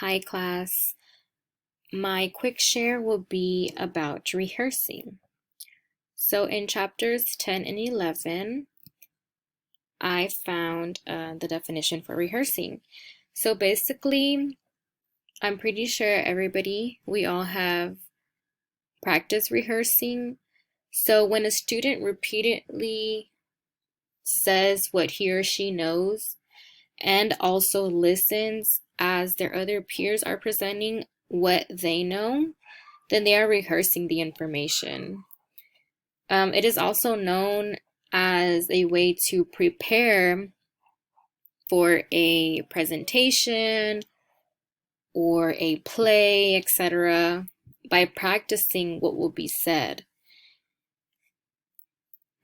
Hi class. My quick share will be about rehearsing. So in chapters 10 and 11, I found the definition for rehearsing. So basically, I'm pretty sure we all have practice rehearsing. So when a student repeatedly says what he or she knows and also listens as their other peers are presenting what they know, then they are rehearsing the information. It is also known as a way to prepare for a presentation or a play, etc., by practicing what will be said.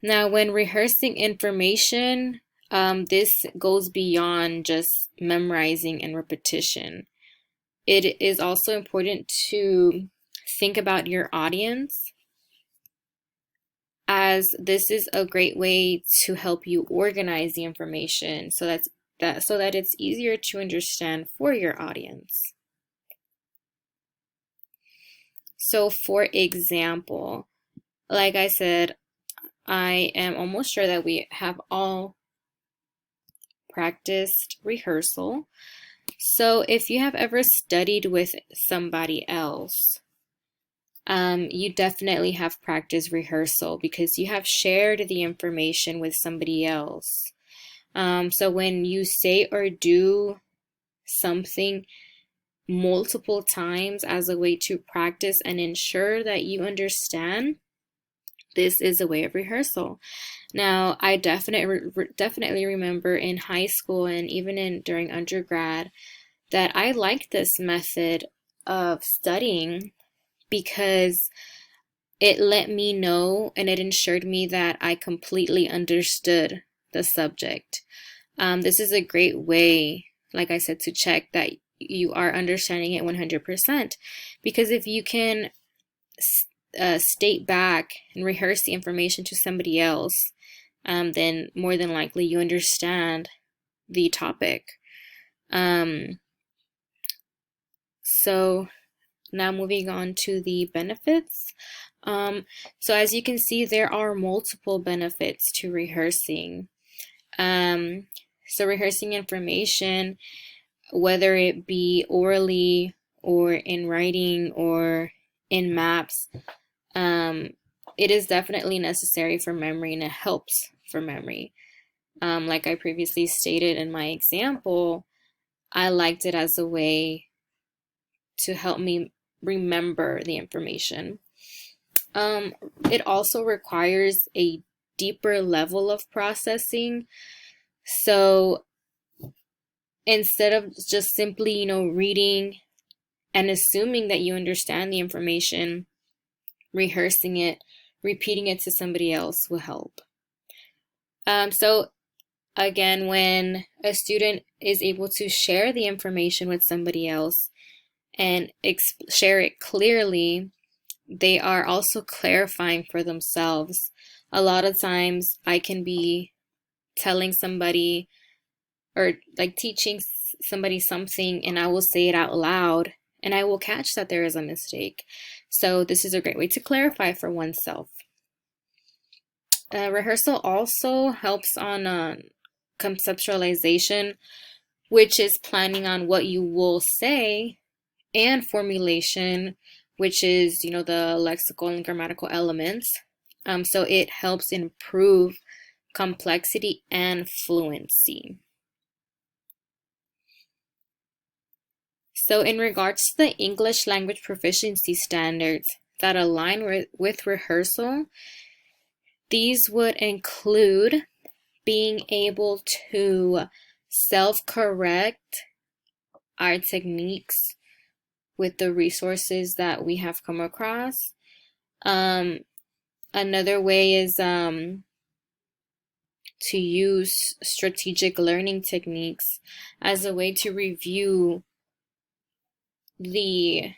Now, when rehearsing information, this goes beyond just memorizing and repetition. It is also important to think about your audience, as this is a great way to help you organize the information so that it's easier to understand for your audience. So for example, like I said, I am almost sure that we have all practiced rehearsal. So if you have ever studied with somebody else, you definitely have practiced rehearsal because you have shared the information with somebody else. So when you say or do something multiple times as a way to practice and ensure that you understand, this is a way of rehearsal. Now, I definitely remember in high school and even during undergrad that I liked this method of studying because it let me know and it ensured me that I completely understood the subject. This is a great way, like I said, to check that you are understanding it 100%. Because if you can state back and rehearse the information to somebody else, then more than likely you understand the topic. So now moving on to the benefits. So as you can see, there are multiple benefits to rehearsing. So rehearsing information, whether it be orally or in writing or in maps, it is definitely necessary for memory and it helps for memory. Like I previously stated in my example, I liked it as a way to help me remember the information. It also requires a deeper level of processing. So instead of just simply, reading and assuming that you understand the information, rehearsing it, repeating it to somebody else will help. So again, when a student is able to share the information with somebody else and share it clearly, they are also clarifying for themselves. A lot of times I can be telling somebody or like teaching somebody something and I will say it out loud and I will catch that there is a mistake. So this is a great way to clarify for oneself. Rehearsal also helps on conceptualization, which is planning on what you will say, and formulation, which is, the lexical and grammatical elements. So it helps improve complexity and fluency. So in regards to the English language proficiency standards that align with rehearsal, these would include being able to self-correct our techniques with the resources that we have come across. Another way is to use strategic learning techniques as a way to review the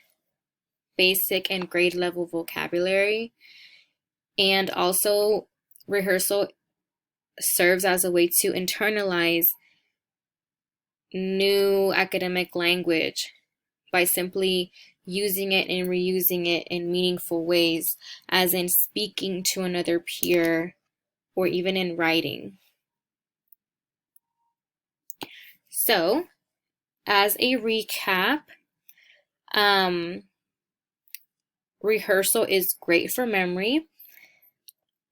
basic and grade level vocabulary. And also, rehearsal serves as a way to internalize new academic language by simply using it and reusing it in meaningful ways, as in speaking to another peer or even in writing. So, as a recap, rehearsal is great for memory.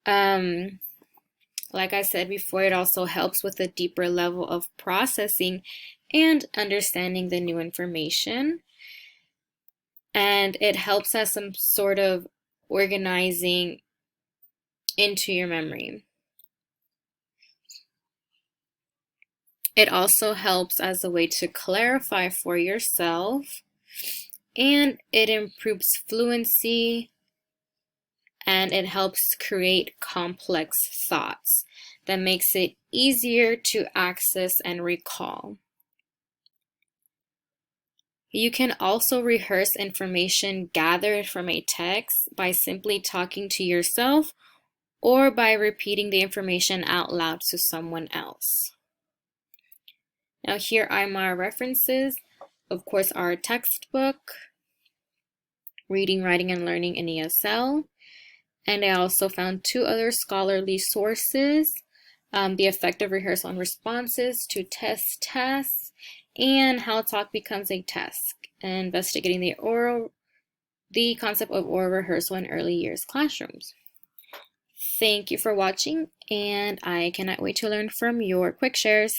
Like I said before, it also helps with a deeper level of processing and understanding the new information. And it helps as some sort of organizing into your memory. It also helps as a way to clarify for yourself, and it improves fluency, and it helps create complex thoughts that makes it easier to access and recall. You can also rehearse information gathered from a text by simply talking to yourself or by repeating the information out loud to someone else. Now here are my references. Of course, our textbook, Reading, Writing, and Learning in ESL. And I also found 2 other scholarly sources, The Effect of Rehearsal and Responses to Test Tests, and How Talk Becomes a Test, investigating the concept of oral rehearsal in early years classrooms. Thank you for watching, and I cannot wait to learn from your quick shares.